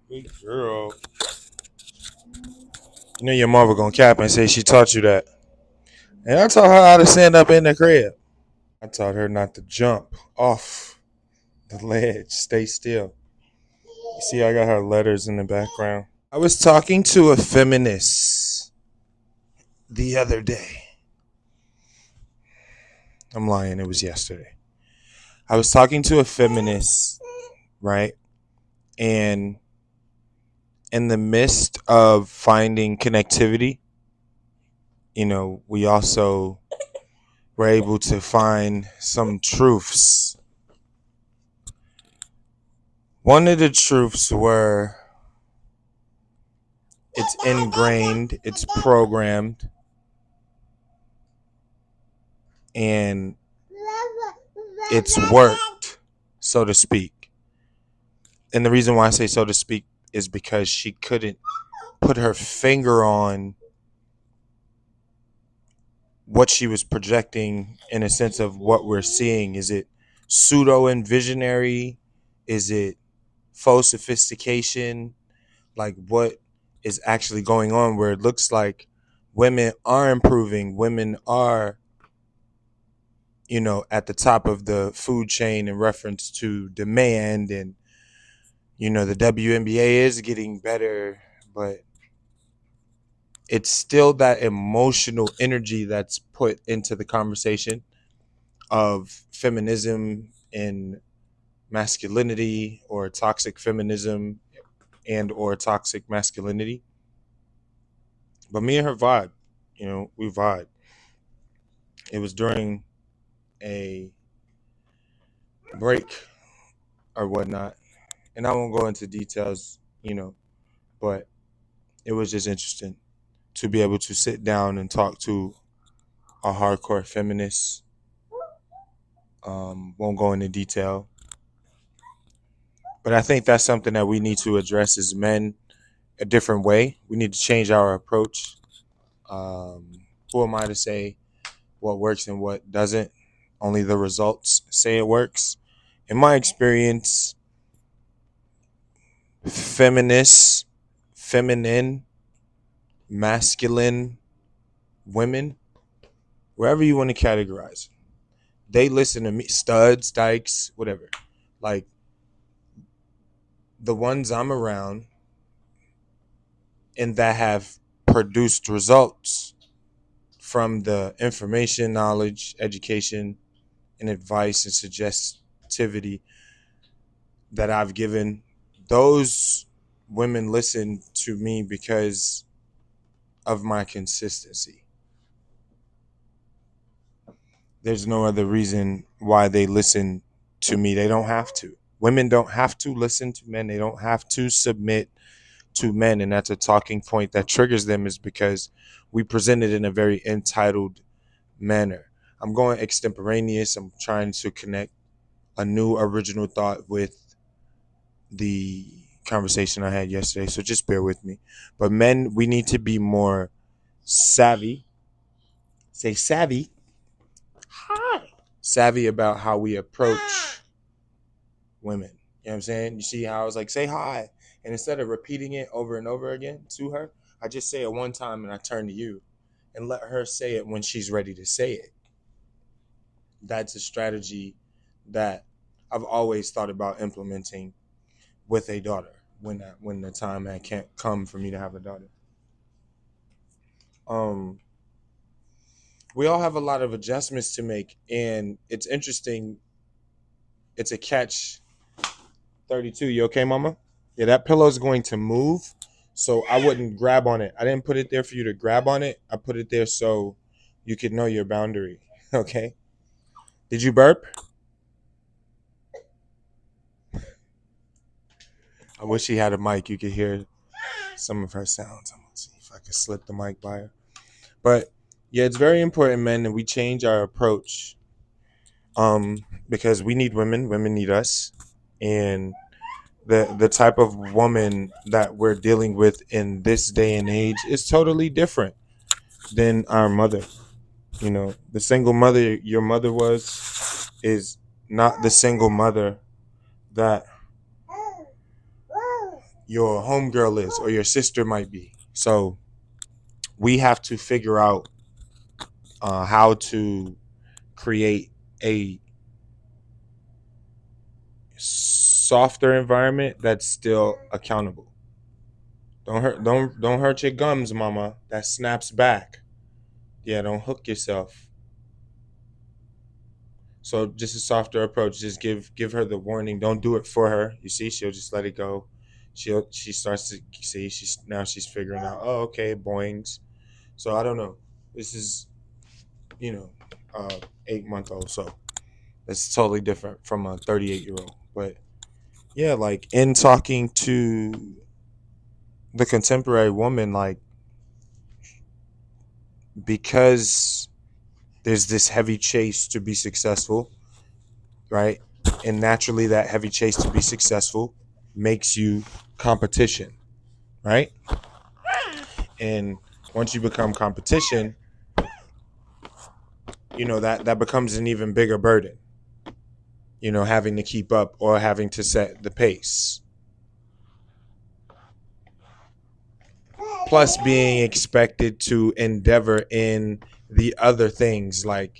Good girl. You know your mother gonna cap and say she taught you that. And I taught her how to stand up in the crib. I taught her not to jump off the ledge. Stay still. You see, I got her letters in the background. I was talking to a feminist the other day. I'm lying, it was yesterday. I was talking to a feminist, right? And in the midst of finding connectivity, we also were able to find some truths. One of the truths were it's ingrained, it's programmed, and it's worked, so to speak. And the reason why I say so to speak is because she couldn't put her finger on what she was projecting in a sense of what we're seeing. Is it pseudo and visionary? Is it faux sophistication? Like, what is actually going on where it looks like women are improving, women are at the top of the food chain in reference to demand, and the WNBA is getting better, but it's still that emotional energy that's put into the conversation of feminism and masculinity, or toxic feminism and or toxic masculinity. But me and her vibe, we vibe. It was during a break or whatnot, and I won't go into details, but it was just interesting to be able to sit down and talk to a hardcore feminist. Won't go into detail, but I think that's something that we need to address as men a different way. We need to change our approach. Who am I to say what works and what doesn't? Only the results say it works. In my experience, feminist, feminine, masculine women, wherever you want to categorize, they listen to me, studs, dykes, whatever. Like, the ones I'm around and that have produced results from the information, knowledge, education, and advice and suggestivity that I've given, those women listen to me because of my consistency. There's no other reason why they listen to me. They don't have to. Women don't have to listen to men. They don't have to submit to men. And that's a talking point that triggers them, is because we present it in a very entitled manner. I'm going extemporaneous. I'm trying to connect a new original thought with the conversation I had yesterday. So just bear with me. But men, we need to be more savvy. Say savvy. Hi. Savvy about how we approach women. You know what I'm saying? You see how I was like, say hi. And instead of repeating it over and over again to her, I just say it one time and I turn to you and let her say it when she's ready to say it. That's a strategy that I've always thought about implementing with a daughter when the time had can't come for me to have a daughter. We all have a lot of adjustments to make, and it's interesting. It's a catch 32. You okay, mama? Yeah, that pillow is going to move, so I wouldn't grab on it. I didn't put it there for you to grab on it. I put it there so you could know your boundary. Okay? Did you burp? I wish she had a mic. You could hear some of her sounds. I'm gonna see if I can slip the mic by her. But yeah, it's very important, men, that we change our approach. Because we need women, women need us, and the type of woman that we're dealing with in this day and age is totally different than our mother. The single mother your mother was is not the single mother that your homegirl is or your sister might be. So we have to figure out how to create a softer environment that's still accountable. Don't hurt your gums, mama. That snaps back. Yeah, don't hook yourself. So just a softer approach. Just give her the warning. Don't do it for her. You see, she'll just let it go. She starts to see. She's figuring out. Oh, okay, boings. So I don't know. This is, you know, 8 month old. So it's totally different from a 38-year-old. But yeah, like in talking to the contemporary woman, like because there's this heavy chase to be successful, right? And naturally, that heavy chase to be successful makes you competition, right? And once you become competition, that becomes an even bigger burden. Having to keep up or having to set the pace. Plus, being expected to endeavor in the other things that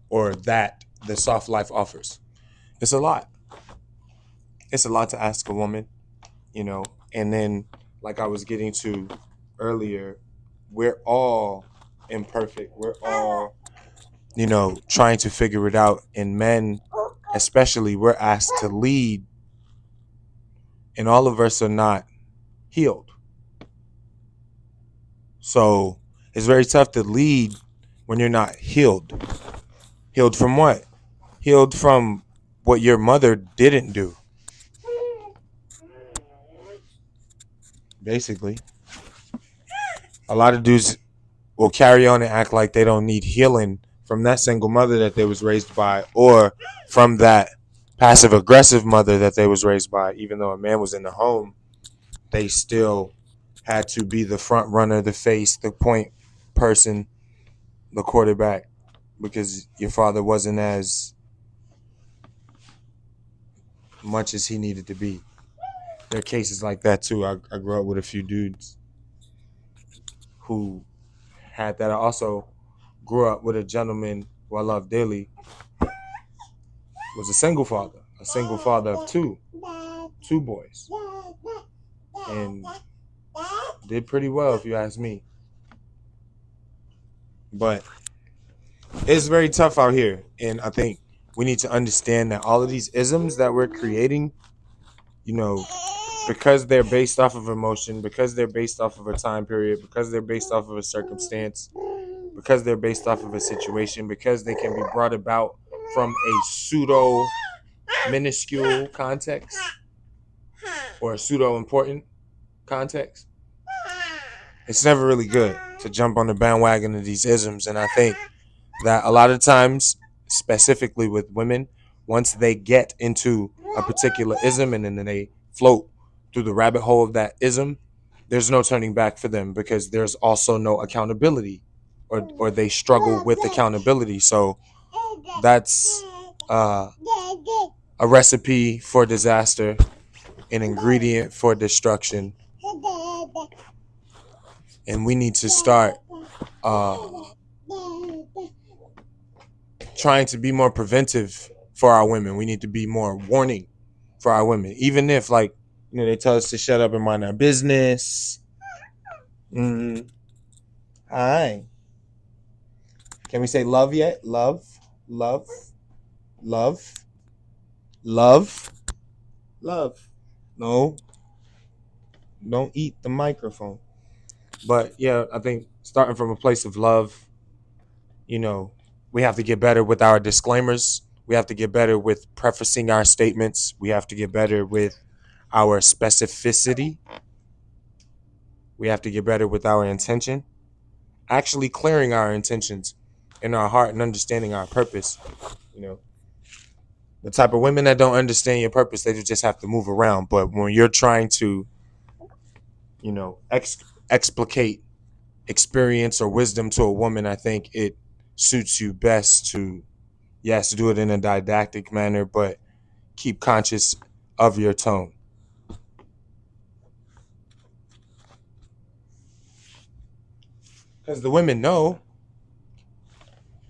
the soft life offers. It's a lot. It's a lot to ask a woman, and then like I was getting to earlier, we're all imperfect. We're all, trying to figure it out. And men, especially, we're asked to lead, and all of us are not healed. So it's very tough to lead when you're not healed. Healed from what? Healed from what your mother didn't do. Basically, a lot of dudes will carry on and act like they don't need healing from that single mother that they was raised by, or from that passive aggressive mother that they was raised by. Even though a man was in the home, they still had to be the front runner, the face, the point person, the quarterback, because your father wasn't as much as he needed to be. There are cases like that too. I grew up with a few dudes who had that. I also grew up with a gentleman who I love dearly, was a single father of two boys, and did pretty well if you ask me. But it's very tough out here, and I think we need to understand that all of these isms that we're creating, because they're based off of emotion, because they're based off of a time period, because they're based off of a circumstance, because they're based off of a situation, because they can be brought about from a pseudo minuscule context or a pseudo important context. It's never really good to jump on the bandwagon of these isms. And I think that a lot of times, specifically with women, once they get into a particular ism and then they float through the rabbit hole of that ism, there's no turning back for them, because there's also no accountability, or they struggle with accountability. So that's a recipe for disaster, an ingredient for destruction. And we need to start trying to be more preventive for our women. We need to be more warning for our women, even if they tell us to shut up and mind our business. Hi. Can we say love yet? Love, love, love, love, love. No, don't eat the microphone. But yeah, I think starting from a place of love, we have to get better with our disclaimers. We have to get better with prefacing our statements. We have to get better with our specificity. We have to get better with our intention. Actually clearing our intentions in our heart and understanding our purpose. The type of women that don't understand your purpose, they just have to move around. But when you're trying to, explicate experience or wisdom to a woman, I think it suits you best to, yes, do it in a didactic manner, but keep conscious of your tone. Because the women know,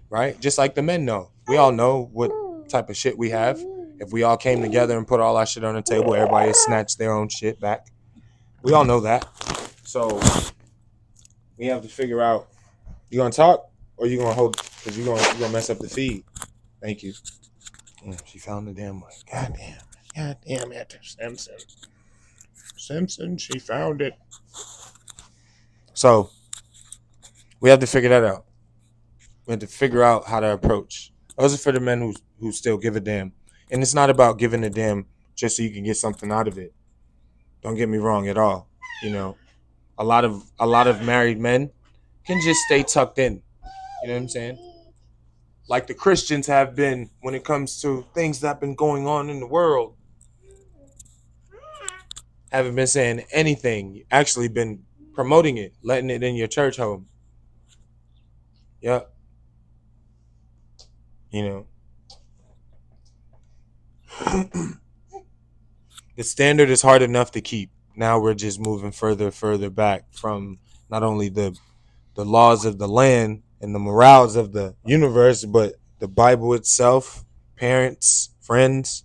right? Just like the men know. We all know what type of shit we have. If we all came together and put all our shit on the table, everybody would snatch their own shit back. We all know that. So we have to figure out, you gonna talk or you gonna hold, because you gonna mess up the feed. Thank you. She found the damn one. God damn it, Simpson, she found it. So we have to figure that out. We have to figure out how to approach. Those are for the men who still give a damn. And it's not about giving a damn just so you can get something out of it. Don't get me wrong at all. You know, a lot of married men can just stay tucked in. You know what I'm saying? Like the Christians have been when it comes to things that have been going on in the world. Haven't been saying anything. Actually been promoting it, letting it in your church home. Yep. You know. The standard is hard enough to keep. Now we're just moving further back from not only the laws of the land and the morals of the universe, but the Bible itself, parents, friends.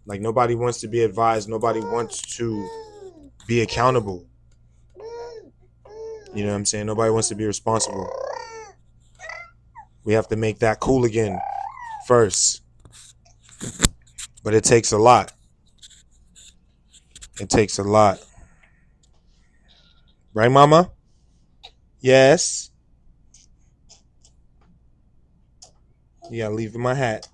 Like nobody wants to be advised. Nobody wants to be accountable. You know what I'm saying? Nobody wants to be responsible. We have to make that cool again first. But it takes a lot. It takes a lot. Right, Mama? Yes. You gotta leave my hat.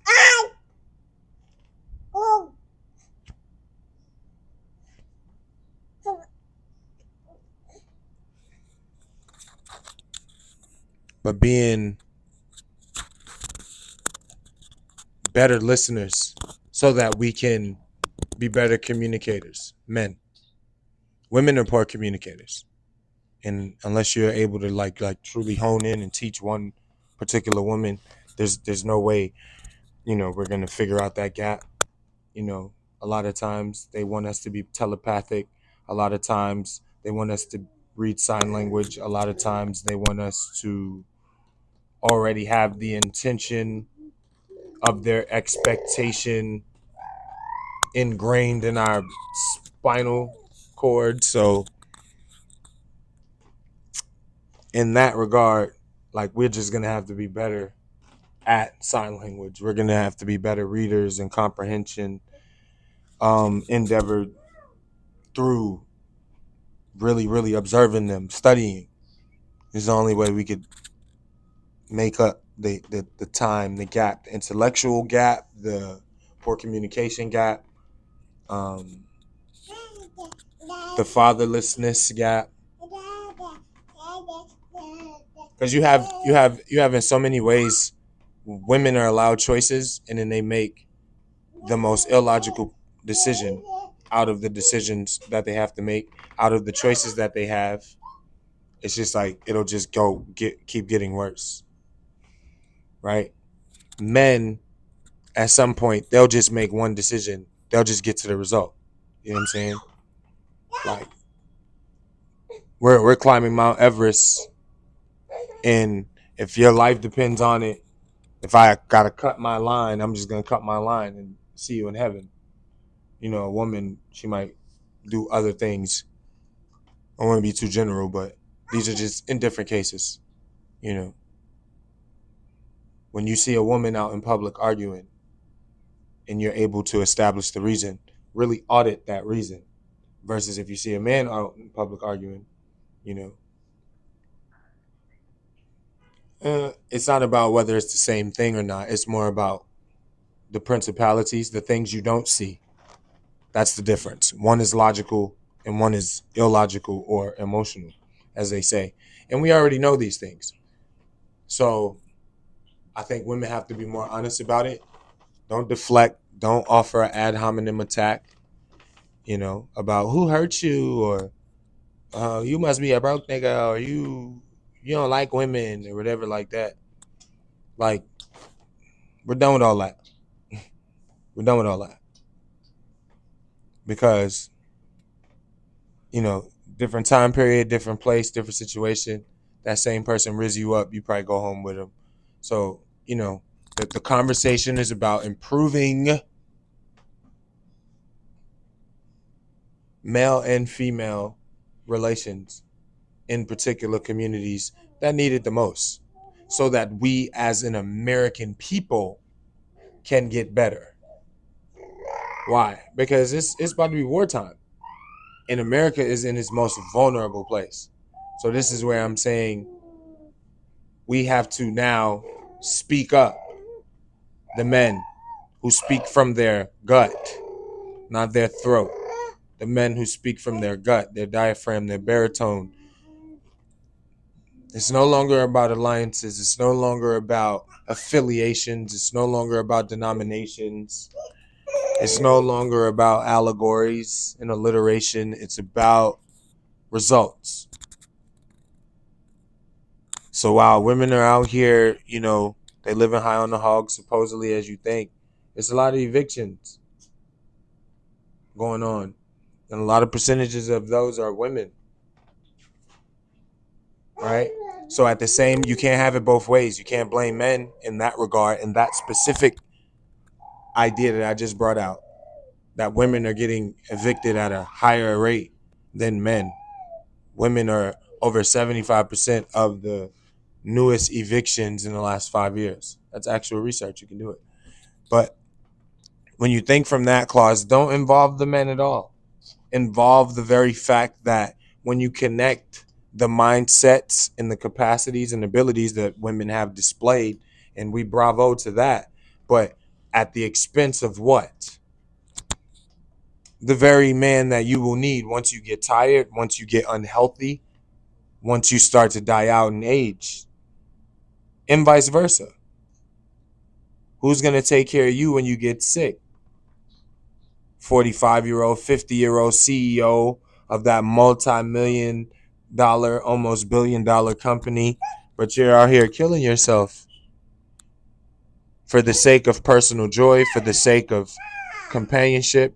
But being better listeners so that we can be better communicators. Men. Women are poor communicators. And unless you're able to like truly hone in and teach one particular woman, there's no way, we're gonna figure out that gap. A lot of times they want us to be telepathic. A lot of times they want us to read sign language. A lot of times they want us to already have the intention of their expectation ingrained in our spinal cord. So in that regard, like we're just gonna have to be better at sign language. We're gonna have to be better readers and comprehension endeavored through really observing them, studying. Is the only way we could make up the time, the gap, the intellectual gap, the poor communication gap, the fatherlessness gap. Because you have in so many ways, women are allowed choices, and then they make the most illogical decision out of the decisions that they have to make, out of the choices that they have. It's just like it'll just keep getting worse, right? Men, at some point, they'll just make one decision. They'll just get to the result. You know what I'm saying? Like we're climbing Mount Everest, and if your life depends on it, if I gotta cut my line, I'm just gonna cut my line and see you in heaven. A woman, she might do other things. I don't want to be too general, but these are just in different cases. When you see a woman out in public arguing and you're able to establish the reason, really audit that reason. Versus if you see a man out in public arguing, it's not about whether it's the same thing or not. It's more about the principalities, the things you don't see. That's the difference. One is logical and one is illogical or emotional, as they say. And we already know these things. So I think women have to be more honest about it. Don't deflect. Don't offer an ad hominem attack, about who hurt you, or you must be a broke nigga, or you don't like women or whatever like that. Like, we're done with all that. We're done with all that. Because, different time period, different place, different situation. that same person riz you up, you probably go home with them. So, the conversation is about improving male and female relations in particular communities that need it the most, so that we as an American people can get better. Why? Because it's about to be wartime, and America is in its most vulnerable place. So this is where I'm saying we have to now speak up. The men who speak from their gut, not their throat. The men who speak from their gut, their diaphragm, their baritone. It's no longer about alliances. It's no longer about affiliations. It's no longer about denominations. It's no longer about allegories and alliteration. It's about results. So while women are out here, they living high on the hog, supposedly, as you think, it's a lot of evictions going on. And a lot of percentages of those are women. Right? So at the same, you can't have it both ways. You can't blame men in that regard, in that specific idea that I just brought out, that women are getting evicted at a higher rate than men. Women are over 75% of the newest evictions in the last 5 years. That's actual research. You can do it. But when you think from that clause, don't involve the men at all. Involve the very fact that when you connect the mindsets and the capacities and abilities that women have displayed, and we bravo to that, but at the expense of what? The very man that you will need once you get tired, once you get unhealthy, once you start to die out in age, and vice versa. Who's going to take care of you when you get sick? 45-year-old, 50-year-old CEO of that multi-million dollar, almost billion-dollar company, but you're out here killing yourself for the sake of personal joy, for the sake of companionship,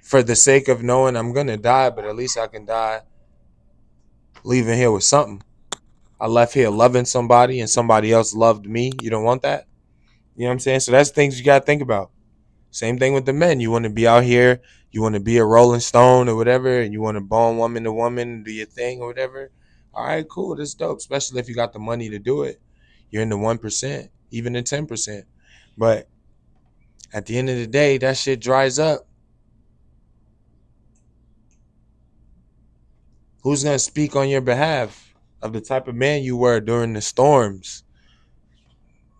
for the sake of knowing I'm going to die, but at least I can die leaving here with something. I left here loving somebody and somebody else loved me. You don't want that? You know what I'm saying? So that's things you got to think about. Same thing with the men. You want to be out here, you want to be a Rolling Stone or whatever, and you want to bone woman to woman and do your thing or whatever. All right, cool. That's dope, especially if you got the money to do it. You're in the 1%, even the 10%. But at the end of the day, that shit dries up. Who's going to speak on your behalf of the type of man you were during the storms,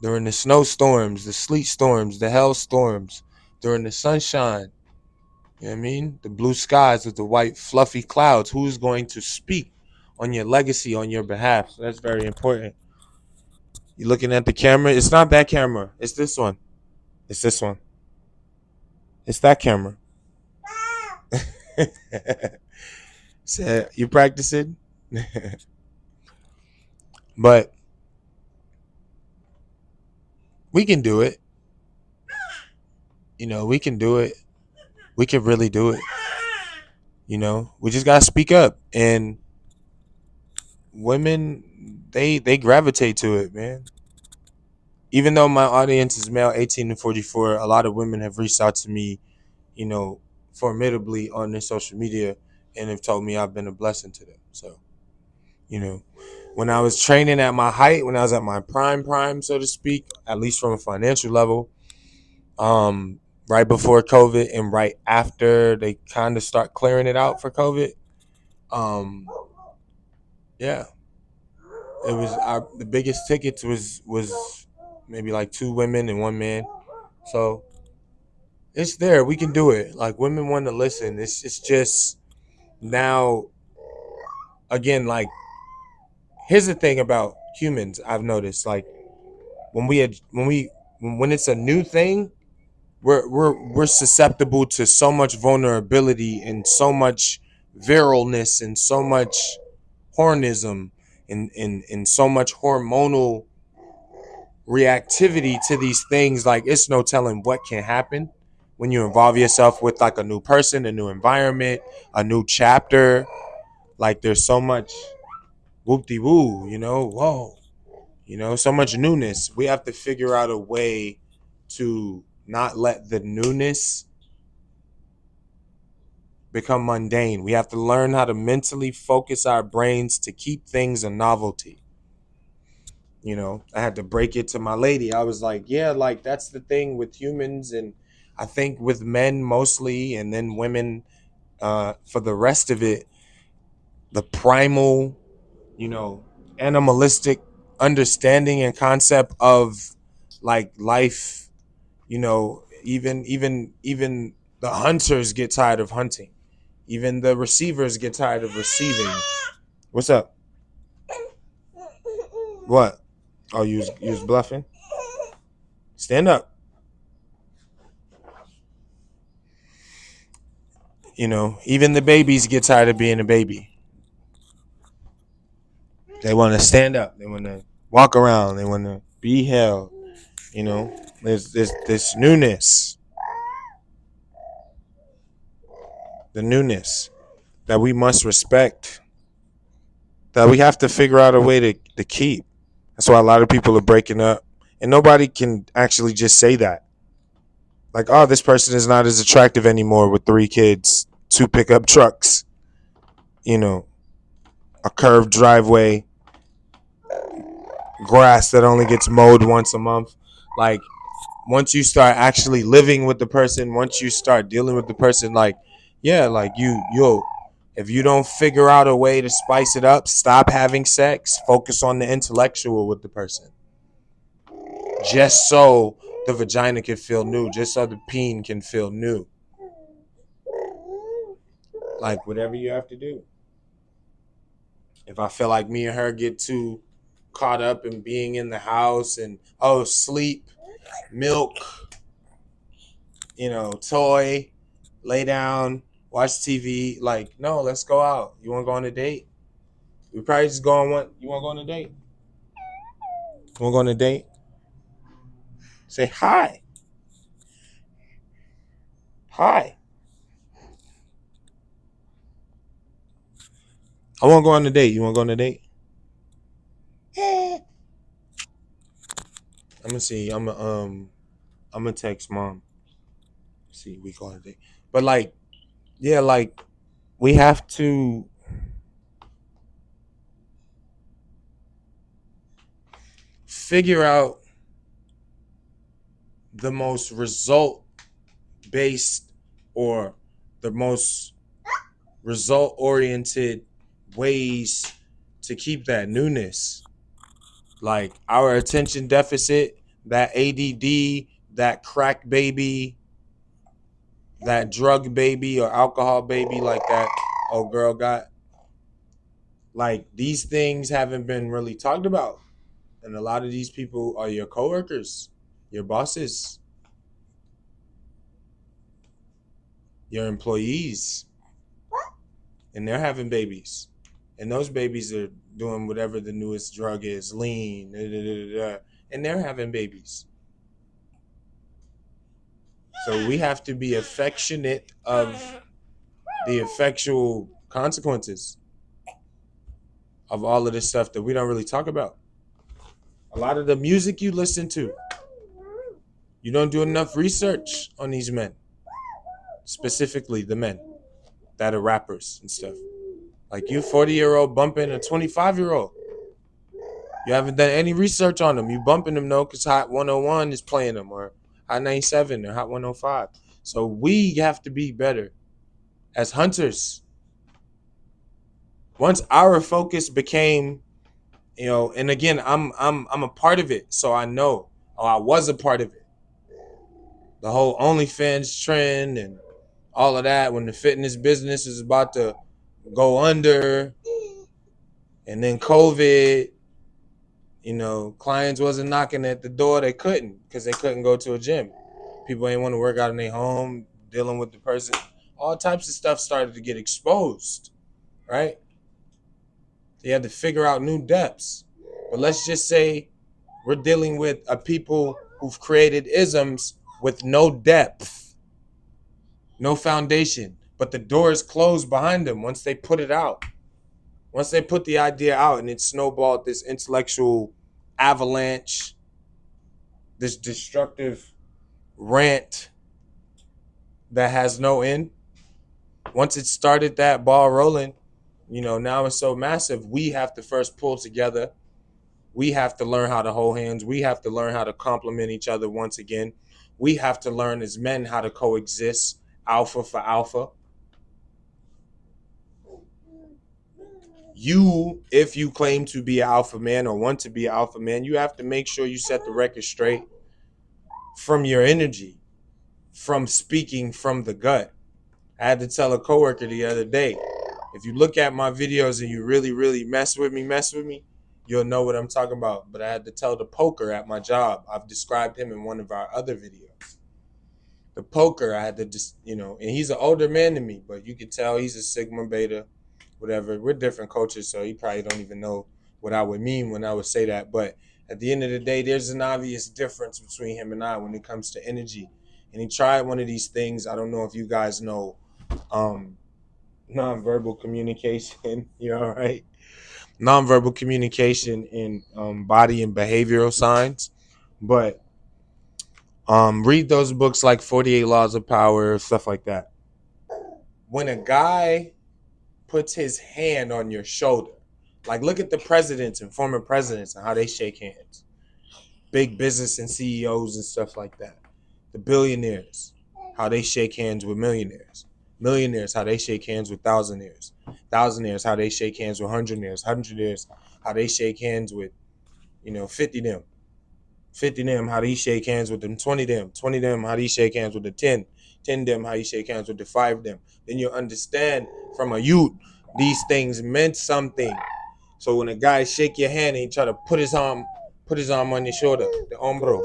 during the snowstorms, the sleet storms, the hailstorms, during the sunshine? You know what I mean? The blue skies with the white fluffy clouds. Who's going to speak on your legacy on your behalf? So that's very important. You're looking at the camera. It's not that camera. It's this one. It's this one. It's that camera. So you practicing? But we can do it. We can do it. We can really do it. We just gotta speak up. And women, they gravitate to it, man. Even though my audience is male 18 to 44, a lot of women have reached out to me, formidably on their social media and have told me I've been a blessing to them. So, when I was training at my height, when I was at my prime, so to speak, at least from a financial level, right before COVID and right after they kind of start clearing it out for COVID, yeah, it was the biggest tickets was maybe like 2 women and 1 man. So it's there. We can do it. Like, women want to listen. It's just now, again, like, here's the thing about humans I've noticed. Like, when it's a new thing, we're susceptible to so much vulnerability and so much viralness and so much hornism and so much hormonal reactivity to these things. Like, it's no telling what can happen when you involve yourself with like a new person, a new environment, a new chapter. Like there's so much whoop-de-woo, whoa, so much newness. We have to figure out a way to not let the newness become mundane. We have to learn how to mentally focus our brains to keep things a novelty. I had to break it to my lady. I was like, yeah, like that's the thing with humans, and I think with men mostly, and then women for the rest of it, the primal, animalistic understanding and concept of like life, even the hunters get tired of hunting. Even the receivers get tired of receiving. What's up? What? Oh, you was bluffing? Stand up. Even the babies get tired of being a baby. They want to stand up. They want to walk around. They want to be held. There's this newness. The newness that we must respect. That we have to figure out a way to keep. That's why a lot of people are breaking up. And nobody can actually just say that. Like, oh, this person is not as attractive anymore with 3 kids, 2 pickup trucks, a curved driveway, grass that only gets mowed once a month. Like, once you start actually living with the person, once you start dealing with the person, like, yeah, like you'll, if you don't figure out a way to spice it up, stop having sex, focus on the intellectual with the person. Just so the vagina can feel new, just so the peen can feel new. Like, whatever you have to do. If I feel like me and her get too caught up in being in the house and, sleep, milk, toy, lay down, watch TV, like, no, let's go out. You want to go on a date? We probably just go on one. You want to go on a date? You want to go on a date? Say hi. Hi. I want to go on a date. You want to go on a date? I'm gonna see. I'm gonna text mom. See, we go on a date. But like, yeah, like we have to figure out the most result based or the most result oriented ways to keep that newness. Like our attention deficit, that ADD, that crack baby, that drug baby or alcohol baby, like that old girl got. Like, these things haven't been really talked about. And a lot of these people are your coworkers, your bosses, your employees. And they're having babies. And those babies are doing whatever the newest drug is, lean, and they're having babies. So we have to be affectionate of the effectual consequences of all of this stuff that we don't really talk about. A lot of the music you listen to, you don't do enough research on these men, specifically the men that are rappers and stuff. Like, you 40-year-old bumping a 25-year-old. You haven't done any research on them. You bumping them though because Hot 101 is playing them, or Hot 97 or Hot 105. So we have to be better as hunters. Once our focus became, and again, I'm a part of it, so I know. Oh, I was a part of it. The whole OnlyFans trend and all of that, when the fitness business is about to go under, and then COVID, clients wasn't knocking at the door. They couldn't because they couldn't go to a gym. People ain't want to work out in their home, dealing with the person. All types of stuff started to get exposed, right? So you had to figure out new depths. But let's just say we're dealing with a people who've created isms with no depth, no foundation, but the door is closed behind them once they put it out. Once they put the idea out and it snowballed this intellectual avalanche, this destructive rant that has no end. Once it started that ball rolling, now it's so massive. We have to first pull together. We have to learn how to hold hands. We have to learn how to complement each other once again. We have to learn as men how to coexist, alpha for alpha. You, if you claim to be an alpha man or want to be an alpha man, you have to make sure you set the record straight from your energy, from speaking from the gut. I had to tell a coworker the other day, if you look at my videos and you really, really mess with me, you'll know what I'm talking about. But I had to tell the poker at my job. I've described him in one of our other videos. The poker, I had to just, and he's an older man than me, but you can tell he's a Sigma Beta, whatever. We're different cultures, so he probably don't even know what I would mean when I would say that. But at the end of the day, there's an obvious difference between him and I when it comes to energy. And he tried one of these things. I don't know if you guys know nonverbal communication. You all right? Nonverbal communication in body and behavioral signs. But read those books like 48 Laws of Power, stuff like that. When a guy puts his hand on your shoulder, like look at the presidents and former presidents and how they shake hands. Big business and CEOs and stuff like that. The billionaires, how they shake hands with millionaires. Millionaires, how they shake hands with thousandaires. Thousandaires, how they shake hands with hundredaires. Hundredaires, how they shake hands with, 50 them. 50 them, how they shake hands with them 20 them. 20 them, how they shake hands with the 10. 10 them, how you shake hands with the 5 them. Then you understand from a youth, these things meant something. So when a guy shake your hand and he try to put his arm on your shoulder, the hombro.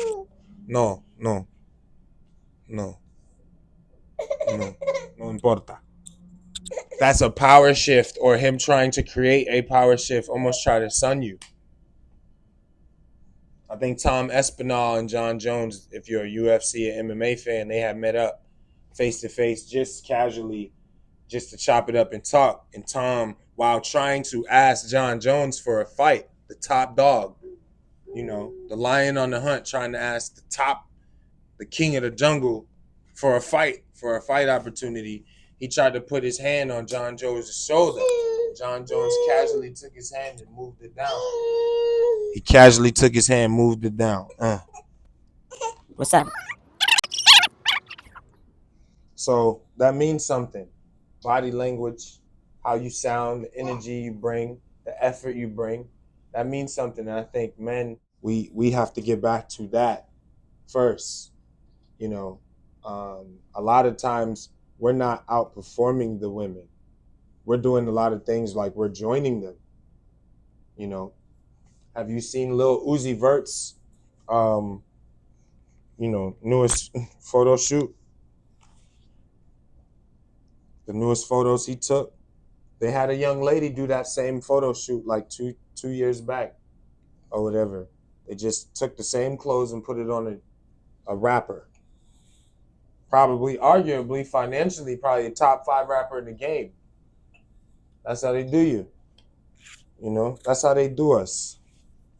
No, no, no, no, no importa. That's a power shift, or him trying to create a power shift, almost try to sun you. I think Tom Espinal and John Jones, if you're a UFC and MMA fan, they have met up face to face just casually, just to chop it up and talk. And Tom, while trying to ask John Jones for a fight, the top dog, the lion on the hunt, trying to ask the king of the jungle for a fight opportunity, he tried to put his hand on John Jones' shoulder. John Jones casually took his hand and moved it down. He casually took his hand, moved it down. What's that? So that means something. Body language, how you sound, the energy you bring, the effort you bring, that means something. And I think men, we have to get back to that first. A lot of times we're not outperforming the women. We're doing a lot of things like we're joining them. Have you seen Lil Uzi Vert's, newest photo shoot? The newest photos he took. They had a young lady do that same photo shoot like two years back or whatever. They just took the same clothes and put it on a rapper. Probably, arguably, financially, probably a top 5 rapper in the game. That's how they do you. That's how they do us.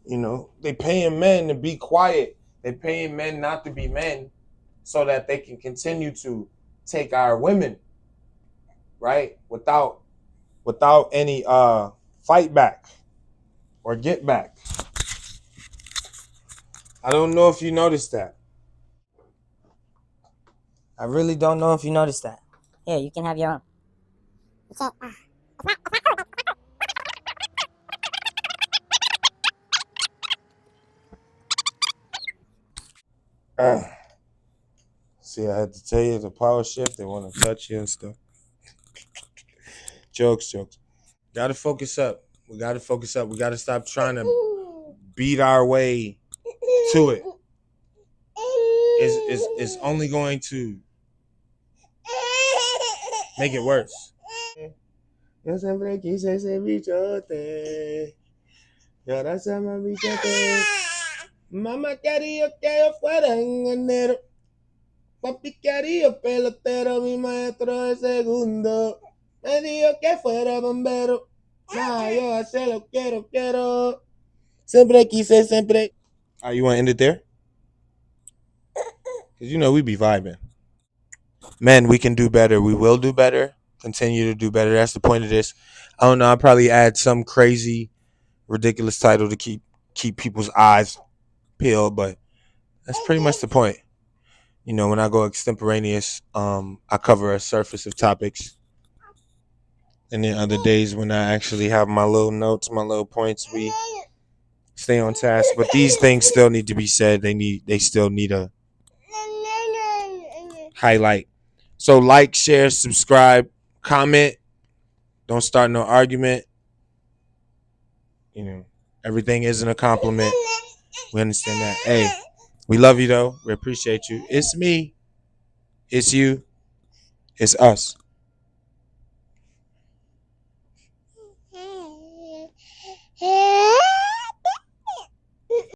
They paying men to be quiet. They paying men not to be men so that they can continue to take our women, right? Without any fight back or get back. I don't know if you noticed that. I really don't know if you noticed that. Here, you can have your own. See, I had to tell you the power shift. They want to touch you and stuff. Jokes. Gotta focus up. We gotta focus up. We gotta stop trying to beat our way to it. It's only going to make it worse. Yo siempre quise ese bichote. Y ahora se llama bichote. Mamá quería que yo fuera ingeniero. Papi quería pelotero. Mi maestro de segundo me dijo que fuera bombero. Nah, yo, I said lo quiero. Siempre quise, siempre. You want to end it there? Because you know we be vibing. Men, we can do better. We will do better. Continue to do better. That's the point of this. I don't know. I'll probably add some crazy, ridiculous title to keep people's eyes peeled, but that's pretty much the point. You know, when I go extemporaneous, I cover a surface of topics. And then other days when I actually have my little notes, my little points, we stay on task. But these things still need to be said. They still need a highlight. So like, share, subscribe, comment. Don't start no argument. You know, everything isn't a compliment. We understand that. Hey, we love you though. We appreciate you. It's me. It's you. It's us.